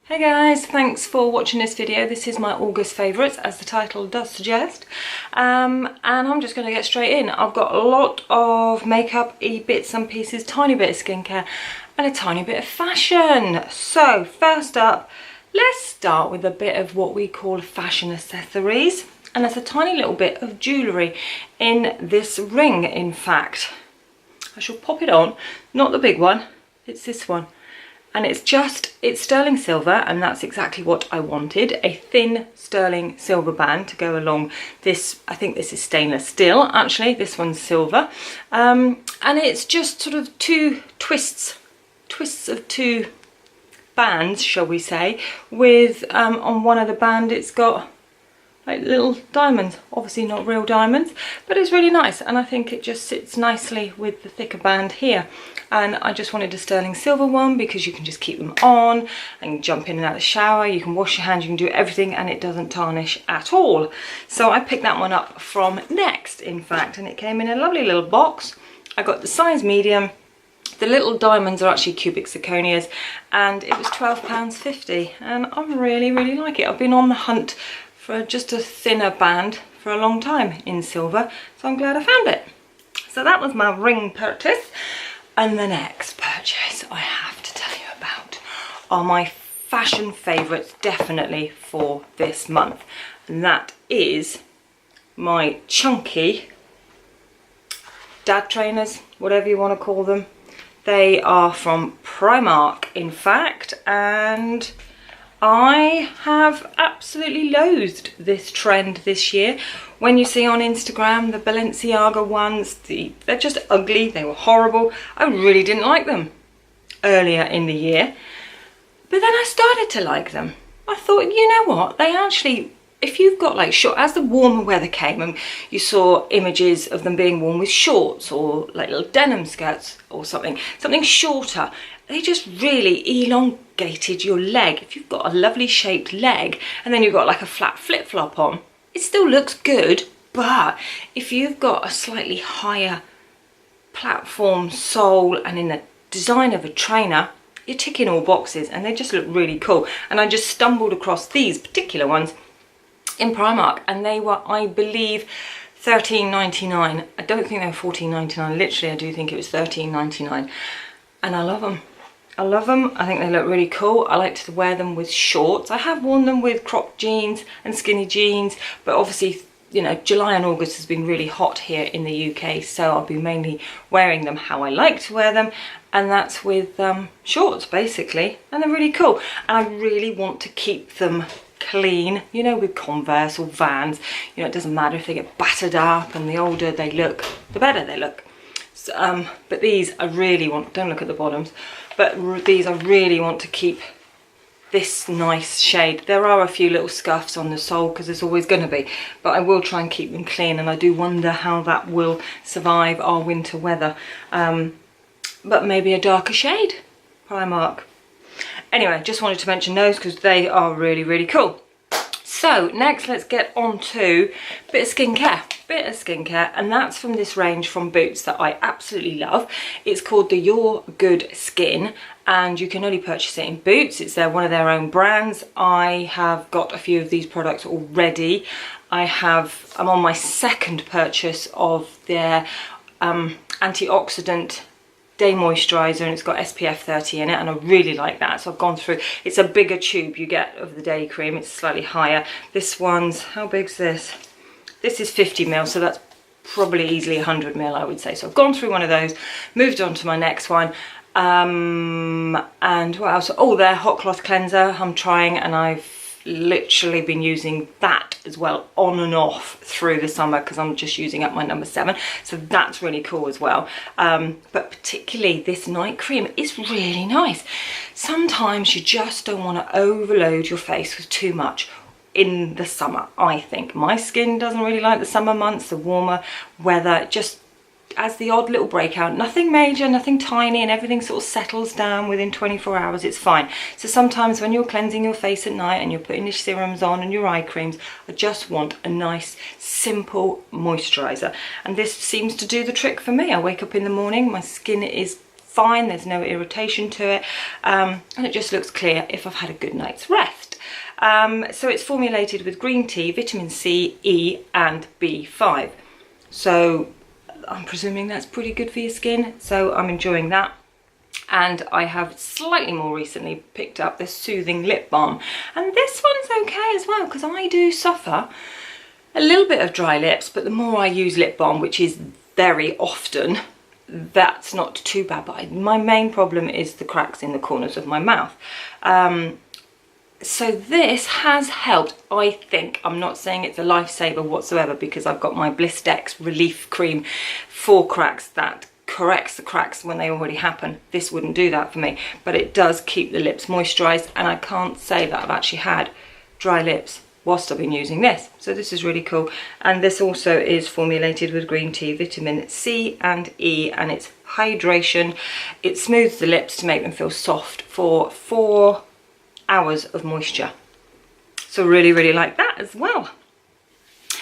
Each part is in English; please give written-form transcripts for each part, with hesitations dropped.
Hey guys, thanks for watching this video. This is my August favourites, as the title does suggest. And I'm just going to get straight in. I've got a lot of makeup, bits and pieces, tiny bit of skincare and a tiny bit of fashion. So first up, let's start with a bit of what we call fashion accessories. And there's a tiny little bit of jewellery in this ring, in fact. I shall pop it on, not the big one, it's this one. And it's sterling silver, and that's exactly what I wanted. A thin sterling silver band to go along this. I think this is stainless steel, actually. This one's silver. And it's just sort of two twists of two bands, shall we say, with on one of the band it's got like little diamonds, obviously not real diamonds, but it's really nice, and I think it just sits nicely with the thicker band here. And I just wanted a sterling silver one because you can just keep them on and jump in and out of the shower, you can wash your hands, you can do everything, and it doesn't tarnish at all. So I picked that one up from Next, in fact, and it came in a lovely little box. I got the size medium. The little diamonds are actually cubic zirconias, and it was £12.50, and I really like it. I've been on the hunt for just a thinner band for a long time in silver, so I'm glad I found it. So that was my ring purchase. And the next purchase I have to tell you about are my fashion favourites, definitely for this month. And that is my chunky dad trainers, whatever you want to call them. They are from Primark, in fact, and I have absolutely loathed this trend this year. When you see on Instagram the Balenciaga ones, they're just ugly, they were horrible. I really didn't like them earlier in the year. But then I started to like them. I thought, you know what, they actually, if you've got like short, as the warmer weather came and you saw images of them being worn with shorts or like little denim skirts or something shorter, they just really elongated your leg. If you've got a lovely shaped leg and then you've got like a flat flip-flop on, it still looks good, but if you've got a slightly higher platform sole and in the design of a trainer, you're ticking all boxes and they just look really cool. And I just stumbled across these particular ones in Primark, and they were, I believe, £13.99. I don't think they were £14.99. Literally, I do think it was £13.99. And I love them. I love them. I think they look really cool. I like to wear them with shorts. I have worn them with cropped jeans and skinny jeans, but obviously, you know, July and August has been really hot here in the UK, so I'll be mainly wearing them how I like to wear them, and that's with shorts basically, and they're really cool. And I really want to keep them clean, you know, with Converse or Vans. You know, it doesn't matter if they get battered up, and the older they look, the better they look. So, but these I really want, don't look at the bottoms, but these I really want to keep this nice shade. There are a few little scuffs on the sole because there's always going to be, but I will try and keep them clean, and I do wonder how that will survive our winter weather. But maybe a darker shade, Primark. Anyway, just wanted to mention those because they are really cool. So next, let's get on to a bit of skincare, and that's from this range from Boots that I absolutely love. It's called the YourGoodSkin, and you can only purchase it in Boots. It's one of their own brands. I have got a few of these products already. I'm on my second purchase of their antioxidant day moisturizer, and it's got SPF 30 in it, and I really like that. So I've gone through, it's a bigger tube you get of the day cream, it's slightly higher. This one's, how big's this? This is 50ml, so that's probably easily 100ml, I would say. So I've gone through one of those, moved on to my next one. And what else? Oh, their hot cloth cleanser I'm trying, and I've literally been using that as well on and off through the summer because I'm just using up my number 7, so that's really cool as well. But particularly this night cream is really nice. Sometimes you just don't want to overload your face with too much in the summer. I think my skin doesn't really like the summer months, the warmer weather, just as the odd little breakout, nothing major, nothing tiny, and everything sort of settles down within 24 hours, it's fine. So sometimes when you're cleansing your face at night and you're putting your serums on and your eye creams, I just want a nice, simple moisturiser. And this seems to do the trick for me. I wake up in the morning, my skin is fine, there's no irritation to it, and it just looks clear if I've had a good night's rest. So it's formulated with green tea, vitamin C, E and B5. So I'm presuming that's pretty good for your skin, so I'm enjoying that. And I have slightly more recently picked up this soothing lip balm, and this one's okay as well, because I do suffer a little bit of dry lips, but the more I use lip balm, which is very often, that's not too bad. But my main problem is the cracks in the corners of my mouth. So this has helped, I think. I'm not saying it's a lifesaver whatsoever, because I've got my Blistex relief cream for cracks that corrects the cracks when they already happen. This wouldn't do that for me, but it does keep the lips moisturized, and I can't say that I've actually had dry lips whilst I've been using this. So this is really cool. And this also is formulated with green tea, vitamin C and E, and it's hydration. It smooths the lips to make them feel soft for 4 hours of moisture. So really, really like that as well.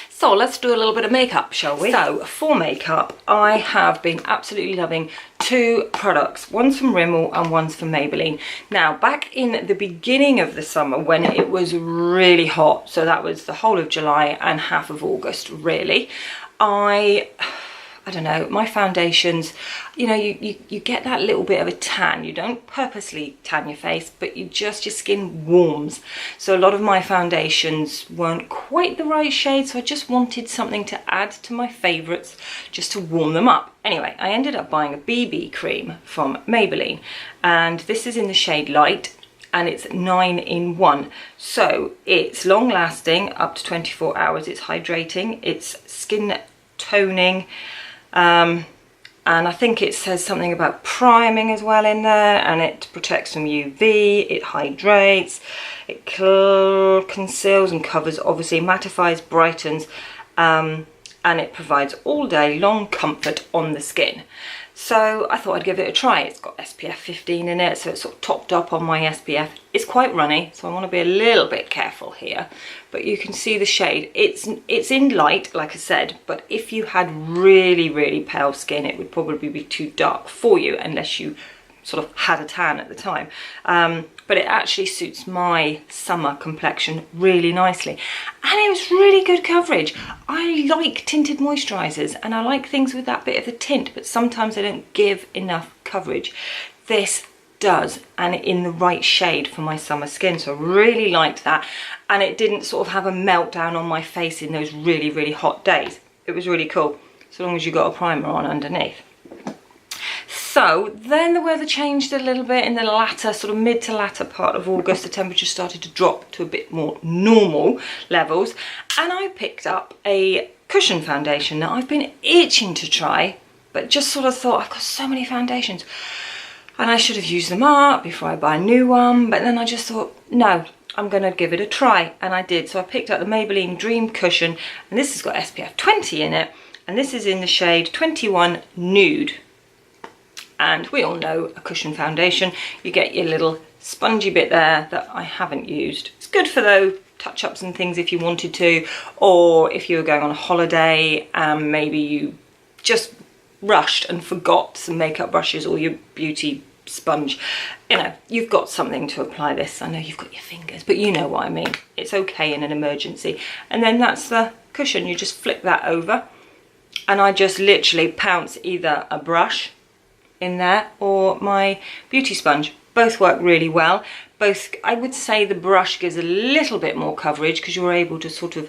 So let's do a little bit of makeup, shall we? So for makeup, I have been absolutely loving 2 products. One's from Rimmel and one's from Maybelline. Now, back in the beginning of the summer when it was really hot, so that was the whole of July and half of August, really, I don't know, my foundations, you know, you get that little bit of a tan. You don't purposely tan your face, but your skin warms. So a lot of my foundations weren't quite the right shade, so I just wanted something to add to my favourites just to warm them up. Anyway, I ended up buying a BB cream from Maybelline, and this is in the shade Light, and it's 9-in-1. So it's long lasting, up to 24 hours. It's hydrating, it's skin toning, and I think it says something about priming as well in there, and it protects from UV, it hydrates, it conceals and covers, obviously mattifies, brightens, and it provides all day long comfort on the skin. So I thought I'd give it a try. It's got SPF 15 in it, so it's sort of topped up on my SPF. It's quite runny, so I want to be a little bit careful here. But you can see the shade. It's in Light, like I said, but if you had really, really pale skin, it would probably be too dark for you unless you sort of had a tan at the time. But it actually suits my summer complexion really nicely. And it was really good coverage. I like tinted moisturisers and I like things with that bit of a tint, but sometimes they don't give enough coverage. This does, and in the right shade for my summer skin, so I really liked that. And it didn't sort of have a meltdown on my face in those really, really hot days. It was really cool, so long as you got a primer on underneath. So then the weather changed a little bit in the latter, sort of mid to latter part of August. The temperature started to drop to a bit more normal levels, and I picked up a cushion foundation that I've been itching to try, but just sort of thought, I've got so many foundations and I should have used them up before I buy a new one. But then I just thought, no, I'm going to give it a try, and I did. So I picked up the Maybelline Dream Cushion, and this has got SPF 20 in it, and this is in the shade 21 Nude. And we all know a cushion foundation, you get your little spongy bit there that I haven't used. It's good for those touch-ups and things if you wanted to, or if you were going on a holiday and maybe you just rushed and forgot some makeup brushes or your beauty sponge. You know, you've got something to apply this. I know you've got your fingers, but you know what I mean. It's okay in an emergency. And then that's the cushion. You just flick that over, and I just literally pounce either a brush in there or my beauty sponge. Both work really well. Both, I would say the brush gives a little bit more coverage because you're able to sort of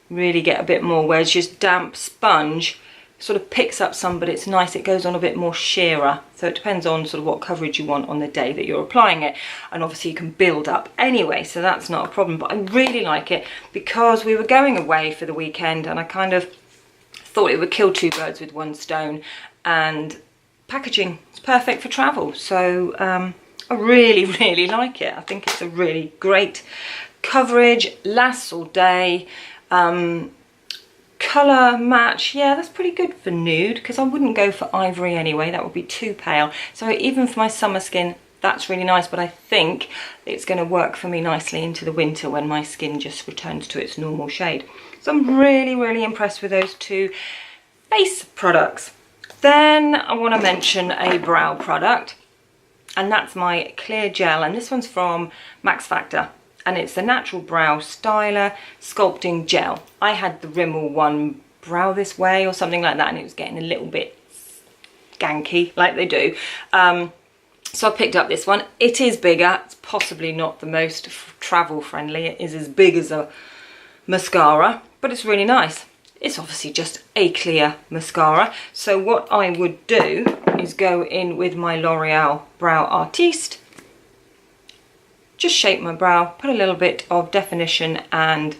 really get a bit more, whereas just damp sponge sort of picks up some, but it's nice, it goes on a bit more sheerer. So it depends on sort of what coverage you want on the day that you're applying it, and obviously you can build up anyway, so that's not a problem. But I really like it because we were going away for the weekend and I kind of thought it would kill 2 birds with 1 stone, and packaging is perfect for travel. So I really, really like it. I think it's a really great coverage, lasts all day. Colour match, yeah, that's pretty good for nude, because I wouldn't go for ivory anyway, that would be too pale. So even for my summer skin, that's really nice, but I think it's going to work for me nicely into the winter when my skin just returns to its normal shade. So I'm really, really impressed with those 2 face products. Then I want to mention a brow product, and that's my clear gel, and this one's from Max Factor, and it's the Natural Brow Styler Sculpting Gel. I had the Rimmel one, Brow This Way or something like that, and it was getting a little bit ganky like they do. So I picked up this one. It is bigger. It's possibly not the most travel friendly. It is as big as a mascara, but it's really nice. It's obviously just a clear mascara. So what I would do is go in with my L'Oreal Brow Artiste, just shape my brow, put a little bit of definition and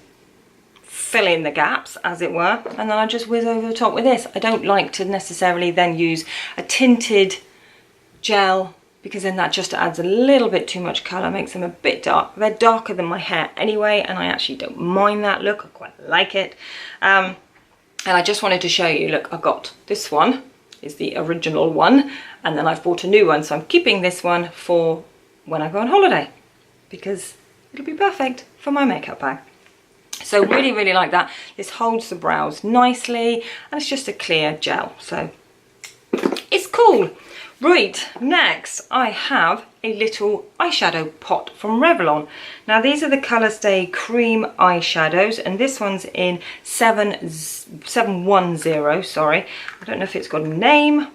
fill in the gaps, as it were, and then I just whiz over the top with this. I don't like to necessarily then use a tinted gel, because then that just adds a little bit too much colour, makes them a bit dark. They're darker than my hair anyway, and I actually don't mind that look. I quite like it. And I just wanted to show you, look, I've got this one, is the original one, and then I've bought a new one, so I'm keeping this one for when I go on holiday, because it'll be perfect for my makeup bag. So really, really like that. This holds the brows nicely, and it's just a clear gel, so it's cool. Right, next I have a little eyeshadow pot from Revlon. Now these are the Colorstay cream eyeshadows, and this one's in 710, sorry. I don't know if it's got a name.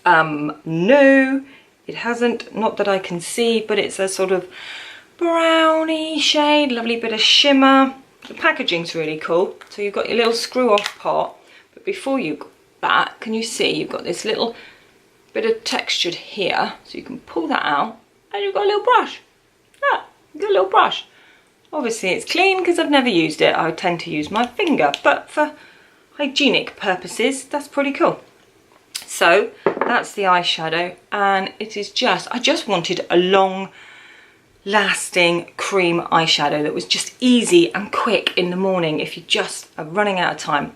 No, it hasn't, not that I can see, but it's a sort of browny shade, lovely bit of shimmer. The packaging's really cool. So you've got your little screw off pot, but before you that, can you see you've got this little bit of textured here, so you can pull that out, and you've got a little brush. Ah, you've got a little brush. Obviously it's clean because I've never used it. I tend to use my finger, but for hygienic purposes that's pretty cool. So that's the eyeshadow, and it is just, I just wanted a long lasting cream eyeshadow that was just easy and quick in the morning if you just are running out of time.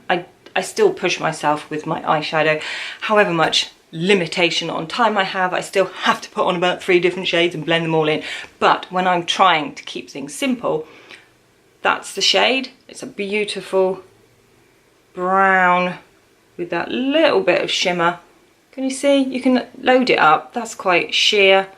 I still push myself with my eyeshadow, however much limitation on time I have, I still have to put on about 3 different shades and blend them all in. But when I'm trying to keep things simple, that's the shade. It's a beautiful brown with that little bit of shimmer. Can you see? You can load it up. That's quite sheer,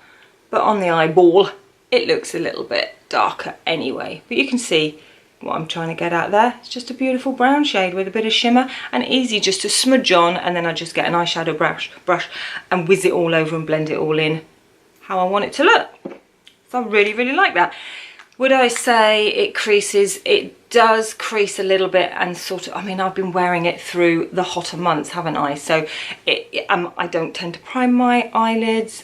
but on the eyeball, it looks a little bit darker anyway. But you can see what I'm trying to get at there. It's just a beautiful brown shade with a bit of shimmer, and easy just to smudge on, and then I just get an eyeshadow brush and whiz it all over and blend it all in how I want it to look. So I really, really like that. Would I say it creases? It does crease a little bit, and sort of, I mean, I've been wearing it through the hotter months, haven't I? So I don't tend to prime my eyelids.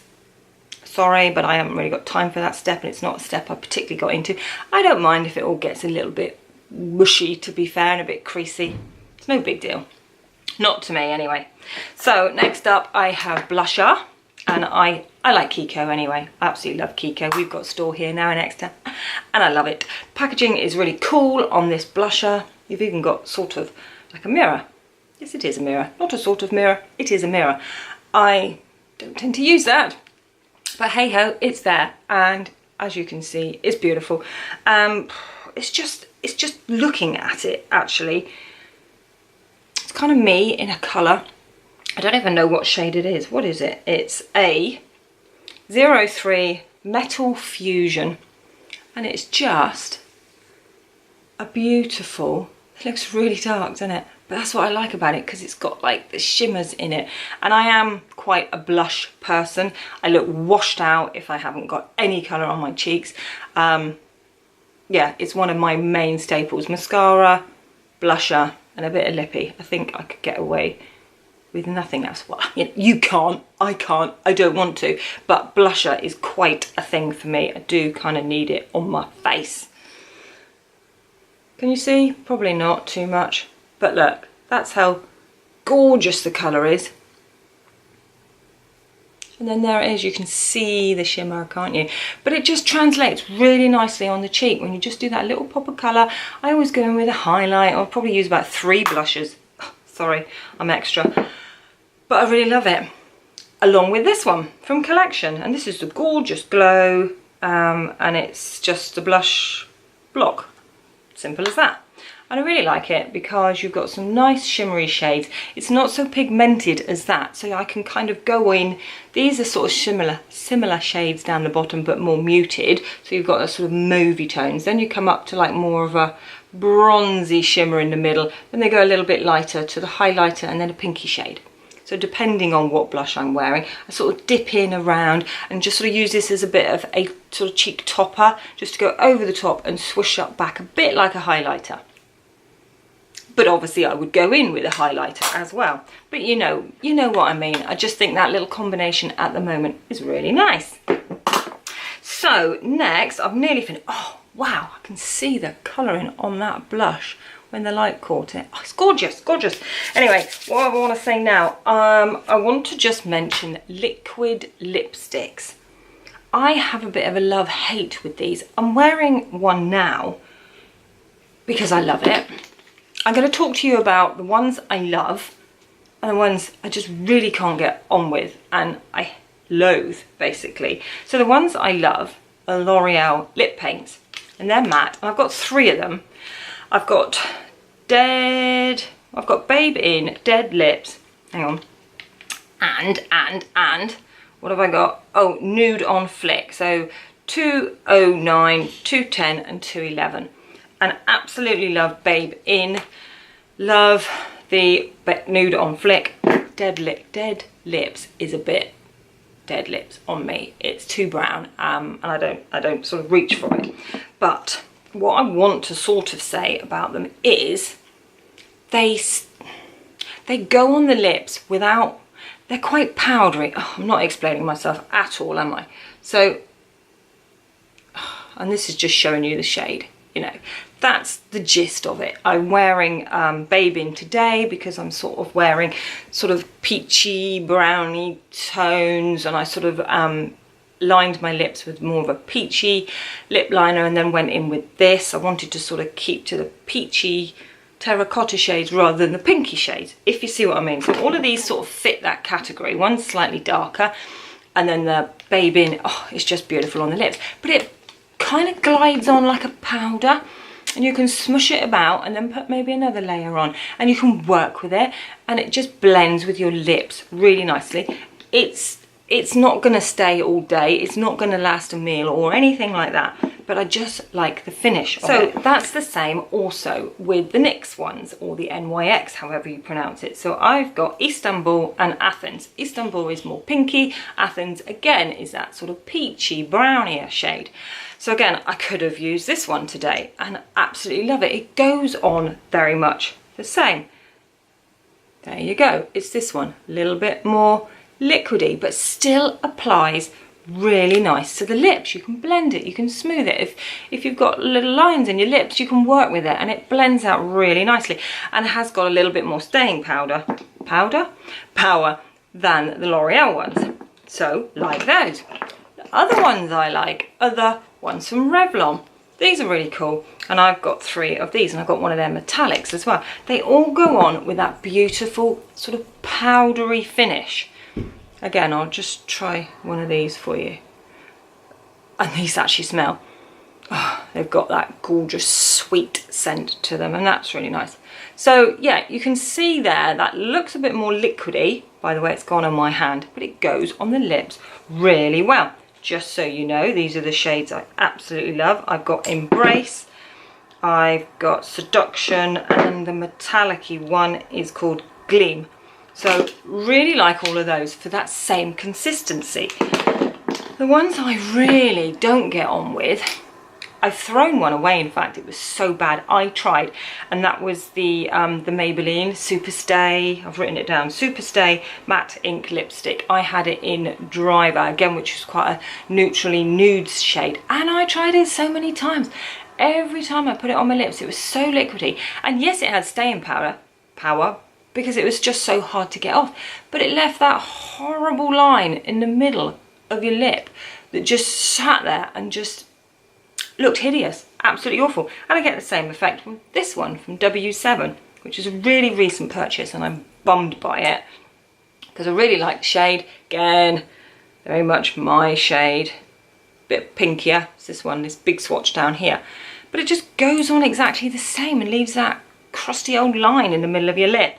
Sorry, but I haven't really got time for that step, and it's not a step I particularly got into. I don't mind if it all gets a little bit mushy, to be fair, and a bit creasy. It's no big deal. Not to me, anyway. So next up, I have blusher, and I like Kiko anyway. I absolutely love Kiko. We've got a store here now in Exeter, and I love it. Packaging is really cool on this blusher. You've even got sort of like a mirror. Yes, it is a mirror. Not a sort of mirror, it is a mirror. I don't tend to use that, but hey ho, it's there, and as you can see, it's beautiful. It's just looking at it, actually, it's kind of me in a colour. I don't even know what shade it is. What is it? It's a 03 Metal Fusion, and it's just a beautiful, it looks really dark, doesn't it? But that's what I like about it, because it's got like the shimmers in it. And I am quite a blush person. I look washed out if I haven't got any colour on my cheeks. Yeah, it's one of my main staples. Mascara, blusher, and a bit of lippy. I think I could get away with nothing else. Well, you can't, I can't, I don't want to. But blusher is quite a thing for me. I do kind of need it on my face. Can you see? Probably not too much. But look, that's how gorgeous the colour is. And then there it is, you can see the shimmer, can't you? But it just translates really nicely on the cheek when you just do that little pop of colour. I always go in with a highlight. I'll probably use about 3 blushes. Oh, sorry, I'm extra. But I really love it. Along with this one from Collection. And this is the Gorgeous Glow. And it's just a blush block. Simple as that. And I really like it because you've got some nice shimmery shades. It's not so pigmented as that, so I can kind of go in. These are sort of similar shades down the bottom, but more muted. So you've got a sort of mauvey tones. Then you come up to like more of a bronzy shimmer in the middle. Then they go a little bit lighter to the highlighter and then a pinky shade. So depending on what blush I'm wearing, I sort of dip in around and just sort of use this as a bit of a sort of cheek topper, just to go over the top and swoosh up back a bit like a highlighter. But obviously I would go in with a highlighter as well. But you know what I mean. I just think that little combination at the moment is really nice. So next, I've nearly finished. Oh, wow, I can see the colouring on that blush when the light caught it. Oh, it's gorgeous, gorgeous. Anyway, what I want to say now, I want to just mention liquid lipsticks. I have a bit of a love-hate with these. I'm wearing one now because I love it. I'm going to talk to you about the ones I love and the ones I just really can't get on with and I loathe, basically. So the ones I love are L'Oreal lip paints, and they're matte. And I've got 3 of them. I've got Babe In Dead Lips, hang on, and what have I got? Oh, Nude on Fleek, so 209, 210 and 211. And absolutely love Babe In, love the Nude on Fleek. Dead Lips is a bit dead lips on me. It's too brown, and I don't sort of reach for it. But what I want to sort of say about them is they go on the lips without, they're quite powdery. Oh, I'm not explaining myself at all, am I? So, and this is just showing you the shade, you know. That's the gist of it. I'm wearing Babe In today because I'm sort of wearing sort of peachy, browny tones, and I sort of lined my lips with more of a peachy lip liner and then went in with this. I wanted to sort of keep to the peachy terracotta shades rather than the pinky shades, if you see what I mean. So all of these sort of fit that category. One's slightly darker, and then the Babe In, oh, it's just beautiful on the lips. But it kind of glides on like a powder, and you can smush it about and then put maybe another layer on, and you can work with it, and it just blends with your lips really nicely. It's not going to stay all day, it's not going to last a meal or anything like that, but I just like the finish of it. So that's the same also with the NYX ones, or the NYX, however you pronounce it. So I've got Istanbul and Athens. Istanbul is more pinky, Athens again is that sort of peachy, brownier shade. So again, I could have used this one today and I absolutely love it. It goes on very much the same. There you go, it's this one, a little bit more liquidy, but still applies really nice to the lips. You can blend it, you can smooth it. If you've got little lines in your lips, you can work with it and it blends out really nicely, and has got a little bit more staying power than the L'Oreal ones. So like those. The other ones I like are the ones from Revlon. These are really cool, and I've got 3 of these, and I've got one of their metallics as well. They all go on with that beautiful sort of powdery finish. Again, I'll just try one of these for you. And these actually smell, oh, they've got that gorgeous sweet scent to them, and that's really nice. So yeah, you can see there, that looks a bit more liquidy by the way it's gone on my hand, but it goes on the lips really well. Just so you know, these are the shades I absolutely love. I've got Embrace, I've got Seduction, and the metallic-y one is called Gleam. So really like all of those for that same consistency. The ones I really don't get on with, I've thrown one away, in fact, it was so bad. I tried, and that was the Maybelline Superstay, I've written it down, Superstay Matte Ink Lipstick. I had it in Driver, again, which is quite a neutrally nude shade, and I tried it so many times. Every time I put it on my lips, it was so liquidy, and yes, it had staying power, because it was just so hard to get off, but it left that horrible line in the middle of your lip that just sat there and just looked hideous, absolutely awful. And I get the same effect from this one, from W7, which is a really recent purchase, and I'm bummed by it because I really like the shade. Again, very much my shade, bit pinkier. It's this one, this big swatch down here. but it just goes on exactly the same and leaves that crusty old line in the middle of your lip.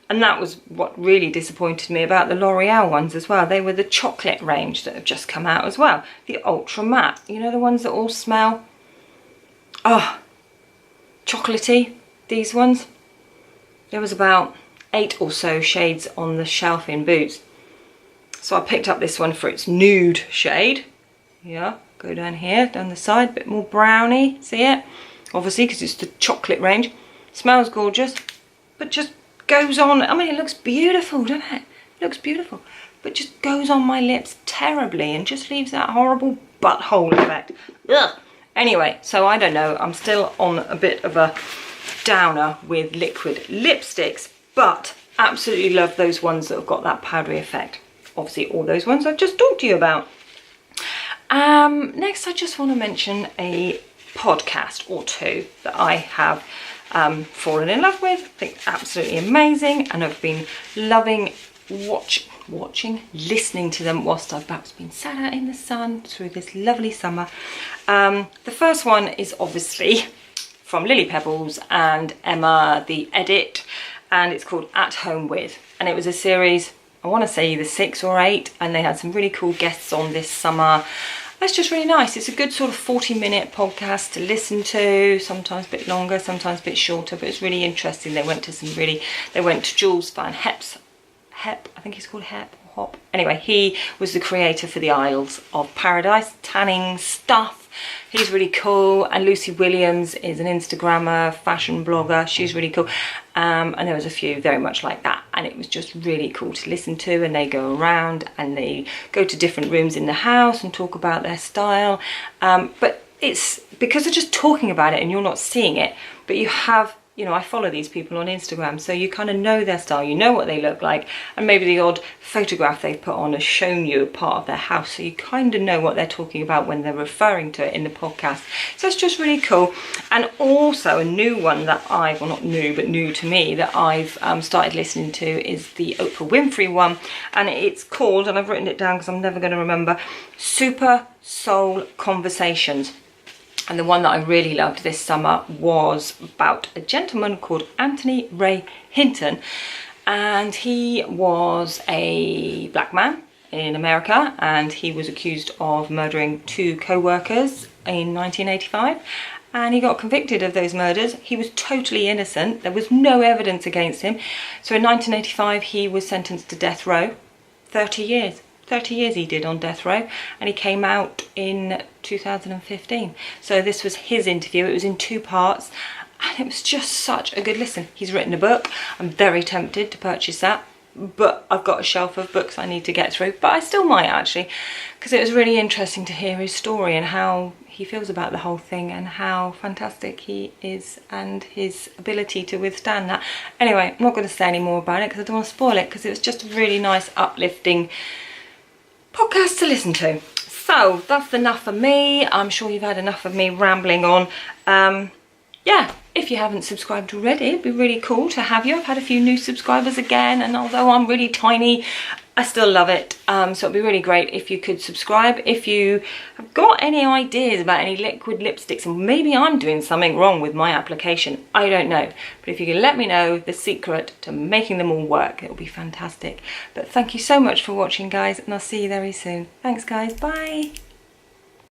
And that was what really disappointed me about the L'Oreal ones as well. They were the chocolate range that have just come out as well. The Ultra Matte, you know, the ones that all smell, chocolatey, these ones. There was about 8 or so shades on the shelf in Boots. So I picked up this one for its nude shade. Yeah, go down here, down the side, a bit more browny, see it? Obviously, because it's the chocolate range. Smells gorgeous, but just goes on. I mean, it looks beautiful, doesn't it? It looks beautiful, but just goes on my lips terribly and just leaves that horrible butthole effect. Ugh. Anyway, so I don't know. I'm still on a bit of a downer with liquid lipsticks, but absolutely love those ones that have got that powdery effect. Obviously, all those ones I've just talked to you about. Next, I just want to mention a podcast or two that I have fallen in love with. I think absolutely amazing, and I've been loving listening to them whilst I've perhaps been sat out in the sun through this lovely summer. The first one is obviously from Lily Pebbles and Emma, the edit, and it's called At Home With, and it was a series, I want to say either 6 or 8, and they had some really cool guests on this summer. That's just really nice. It's a good sort of 40-minute podcast to listen to, sometimes a bit longer, sometimes a bit shorter, but it's really interesting. They went to Jules Van Hep's, I think he's called Hep or Hop. Anyway, he was the creator for the Isles of Paradise, tanning stuff. He's really cool. And Lucy Williams is an Instagrammer, fashion blogger. She's really cool. And there was a few very much like that. And it was just really cool to listen to. And they go around and they go to different rooms in the house and talk about their style. But it's because they're just talking about it and you're not seeing it. But you have, you know, I follow these people on Instagram, so you kind of know their style, you know what they look like, and maybe the odd photograph they've put on has shown you a part of their house, so you kind of know what they're talking about when they're referring to it in the podcast. So it's just really cool. And also a new one that I've, well, not new, but new to me, that I've started listening to is the Oprah Winfrey one, and it's called, and I've written it down because I'm never going to remember, Super Soul Conversations. And the one that I really loved this summer was about a gentleman called Anthony Ray Hinton. And he was a black man in America, and he was accused of murdering 2 co-workers in 1985. And he got convicted of those murders. He was totally innocent. There was no evidence against him. So in 1985, he was sentenced to death row, 30 years. 30 years he did on death row, and he came out in 2015. So this was his interview. It was in 2 parts, and it was just such a good listen. He's written a book. I'm very tempted to purchase that, but I've got a shelf of books I need to get through, but I still might actually, because it was really interesting to hear his story and how he feels about the whole thing and how fantastic he is and his ability to withstand that. Anyway, I'm not going to say any more about it because I don't want to spoil it, because it was just a really nice, uplifting podcast to listen to. So that's enough for me. I'm sure you've had enough of me rambling on. Yeah, if you haven't subscribed already, it'd be really cool to have you. I've had a few new subscribers again, and although I'm really tiny, I still love it. So it'd be really great if you could subscribe. If you have got any ideas about any liquid lipsticks, and maybe I'm doing something wrong with my application, I don't know. But if you can let me know the secret to making them all work, it'll be fantastic. But thank you so much for watching, guys, and I'll see you very soon. Thanks, guys. Bye.